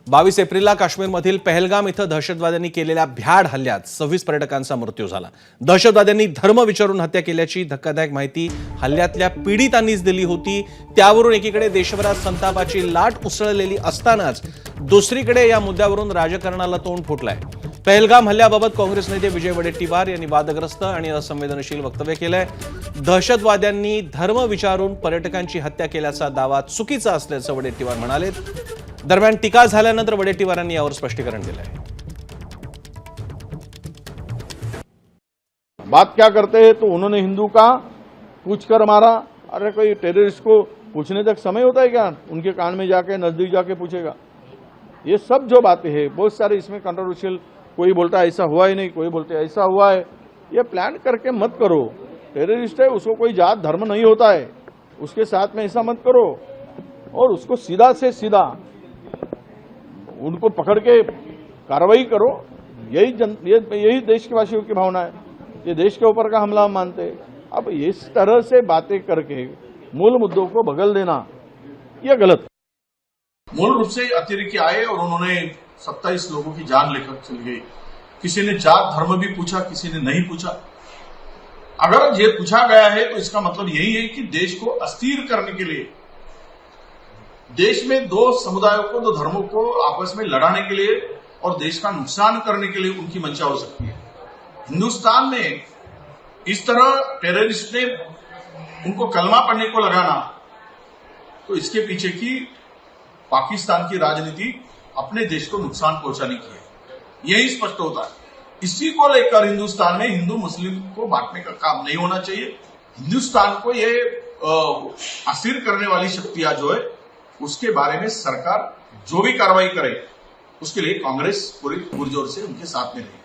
22 एप्रिलला काश्मीरमधील पहलगाम इथं दहशतवाद्यांनी केलेल्या भ्याड हल्ल्यात 26 पर्यटकांचा मृत्यू झाला। दहशतवाद्यांनी धर्म विचारून हत्या केल्याची धक्कादायक माहिती हल्ल्यातल्या पीडितांनीच दिली होती। त्यावरून एकीकडे देशभरात संतापाची लाट उसळलेली असतानाच दुसरीकडे या मुद्द्यावरून राजकारणाला तोंड फुटलंय। पहलगाम हल्ल्याबाबत काँग्रेस नेते विजय वडेट्टीवार यांनी वादग्रस्त आणि असंवेदनशील वक्तव्य केलंय। दहशतवाद्यांनी धर्म विचारून पर्यटकांची हत्या केल्याचा दावा चुकीचा असल्याचं वडेट्टीवार म्हणाले। दरम्यान टीका झाल्यानंतर वडेट्टीवारांनी यावर स्पष्टीकरण दिलंय। बात क्या करते हैं तो उन्होंने हिंदू का पूछकर मारा। अरे कोई टेररिस्ट को पूछने तक समय होता है क्या? उनके कान में जाके नजदीक जाके पूछेगा? ये सब जो बातें हैं बहुत सारे इसमें कंट्रोवर्शियल, कोई बोलता है ऐसा हुआ ही नहीं, कोई बोलते ऐसा हुआ है। ये प्लान करके मत करो। टेररिस्ट है, उसको कोई जात धर्म नहीं होता है, उसके साथ में ऐसा मत करो। और उसको सीधा से सीधा उनको पकड़ के कार्रवाई करो। यही देश के वासियों की भावना है। ये देश के ऊपर का हमला हम मानते हैं। अब इस तरह से बातें करके मूल मुद्दों को बगल देना यह गलत। मूल रूप से अतिरेकी आए और उन्होंने 27 लोगों की जान लेकर चल गए। किसी ने जात धर्म भी पूछा, किसी ने नहीं पूछा। अगर ये पूछा गया है तो इसका मतलब यही है कि देश को अस्थिर करने के लिए, देश में दो समुदायों को, दो धर्मों को आपस में लड़ाने के लिए और देश का नुकसान करने के लिए उनकी मंशा हो सकती है। हिंदुस्तान में इस तरह टेररिस्ट ने उनको कलमा पढ़ने को लगाना, तो इसके पीछे की पाकिस्तान की राजनीति अपने देश को नुकसान पहुंचाने की है, यही स्पष्ट होता है। इसी को लेकर हिंदुस्तान में हिंदू मुस्लिम को बांटने का काम नहीं होना चाहिए। हिंदुस्तान को ये अस्थिर करने वाली शक्तियां जो है, उसके बारे में सरकार जो भी कार्रवाई करे उसके लिए कांग्रेस पूरी पुरजोर से उनके साथ में रहेगी।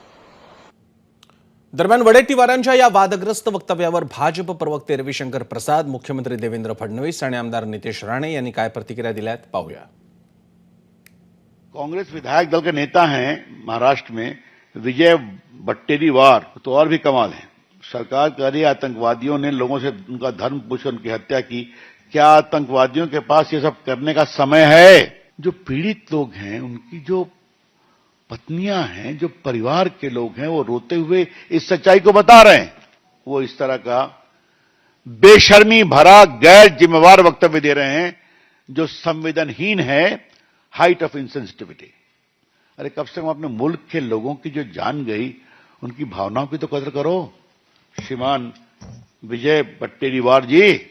दरम्यान वडेट्टीवारांच्या या वादग्रस्त वक्तव्यावर भाजप प्रवक्ते रविशंकर प्रसाद, मुख्यमंत्री देवेंद्र फडणवीस आणि आमदार नितेश राणे यांनी काय प्रतिक्रिया दिल्यात पाहूया। कांग्रेस विधायक दल के नेता हैं महाराष्ट्र में विजय वडेट्टीवार, तो और भी कमाल है। सरकार कह रही है आतंकवादियों ने लोगों से उनका धर्म पूछ उनकी हत्या की। क्या आतंकवादियों के पास ये सब करने का समय है? जो पीड़ित लोग हैं, उनकी जो पत्नियां हैं, जो परिवार के लोग हैं, वो रोते हुए इस सच्चाई को बता रहे हैं। वो इस तरह का बेशर्मी भरा गैर जिम्मेवार वक्तव्य दे रहे हैं जो संवेदनहीन है, हाइट ऑफ इनसेंसिटिविटी। अरे कम से कम अपने मुल्क के लोगों की जो जान गई, उनकी भावनाओं की तो कदर करो। श्रीमान विजय वडेट्टीवार जी,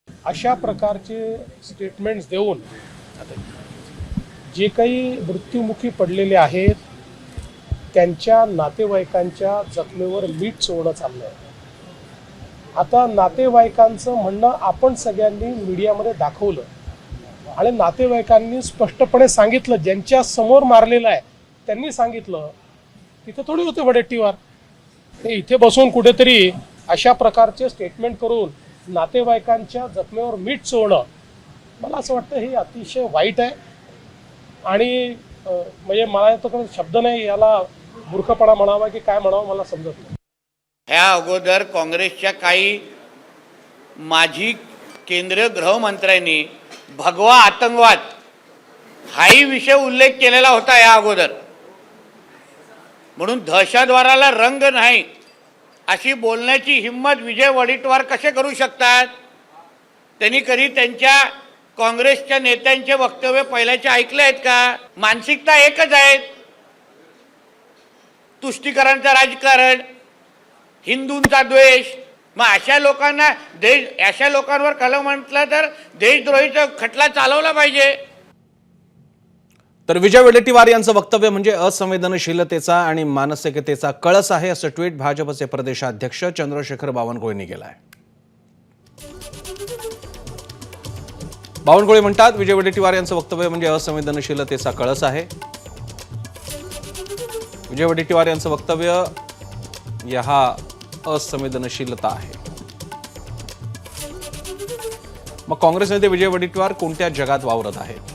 अशा प्रकारचे स्टेटमेंट्स देऊन जे काही मृत्युमुखी पडलेले आहेत त्यांच्या नातेवाईकांच्या जखमेवर मीठ चोळणं चाललंय। आता नातेवाईकांचं म्हणणं आपण सगळ्यांनी मीडियामध्ये दाखवलं आणि नातेवाईकांनी स्पष्टपणे सांगितलं, ज्यांच्या समोर मारलेलं आहे त्यांनी सांगितलं। तिथे थोडी होते वडेट्टीवार, ते इथे बसून कुठेतरी अशा प्रकारचे स्टेटमेंट करून नातेवाईकांच्या जखमेवर मीठ चोळणं, मला असं वाटतं हे अतिशय वाईट आहे। आणि म्हणजे मला तर शब्द नाही, याला मूर्खपणा म्हणावा की काय म्हणावं मला समजत नाही। ह्या अगोदर काँग्रेसच्या काही माजी केंद्रीय गृहमंत्र्यांनी भगवा आतंकवाद हाही विषय उल्लेख केलेला होता या अगोदर। म्हणून दहशतवादाला रंग नाही अशी बोलण्याची हिम्मत विजय वडेट्टीवार कसे करू शकतात? त्यांनी कधी त्यांच्या काँग्रेसच्या नेत्यांचे वक्तव्य पहिल्याचे ऐकले आहेत का? मानसिकता एकच आहे, तुष्टीकरांचं राजकारण, हिंदूंचा द्वेष। मग अशा लोकांना अशा लोकांवर कलम म्हटलं तर देशद्रोहीचा खटला चालवला पाहिजे। तर विजय वडेट्टीवार यांचं वक्तव्य म्हणजे असंवेदनशीलतेचा आणि मानसिकतेचा कळस आहे, असं ट्विट भाजपचे प्रदेशाध्यक्ष चंद्रशेखर बावनकुळे यांनी केलं आहे। बावनकुळे म्हणतात, विजय वडेट्टीवार यांचं वक्तव्य म्हणजे असंवेदनशीलतेचा कळस आहे। विजय वडेट्टीवार यांचं वक्तव्य हा असंवेदनशीलता आहे। मग काँग्रेस नेते विजय वडेट्टीवार कोणत्या जगात वावरत आहेत?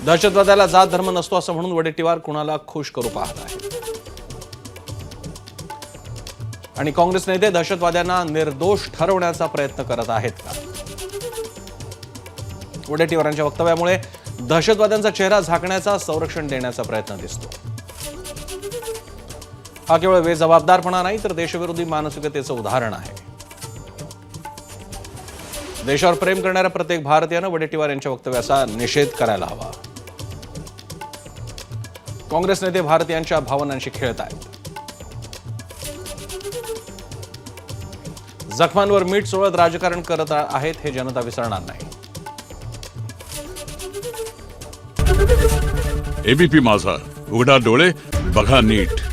दहशतवादाला जात धर्म नसतो असं म्हणून वडेट्टीवार कुणाला खुश करू पाहत आहेत। आणि काँग्रेस नेते दहशतवाद्यांना निर्दोष ठरवण्याचा प्रयत्न करत आहेत का? वडेट्टीवारांच्या वक्तव्यामुळे दहशतवाद्यांचा चेहरा झाकण्याचा, संरक्षण देण्याचा प्रयत्न दिसतो. हा केवळ बेजबाबदारपणा नाही तर देशविरोधी मानसिकतेचं उदाहरण आहे. देशावर प्रेम करणाऱ्या प्रत्येक भारतीयानं वडेट्टीवार यांच्या वक्तव्याचा निषेध करायला हवा. काँग्रेस नेते भारतीयांच्या भावनांशी खेळत आहेत. जखमांवर मीठ चोळत राजकारण करत आहेत हे जनता विसरणार नाही. एबीपी माझा, उघडा डोळे बघा नीट.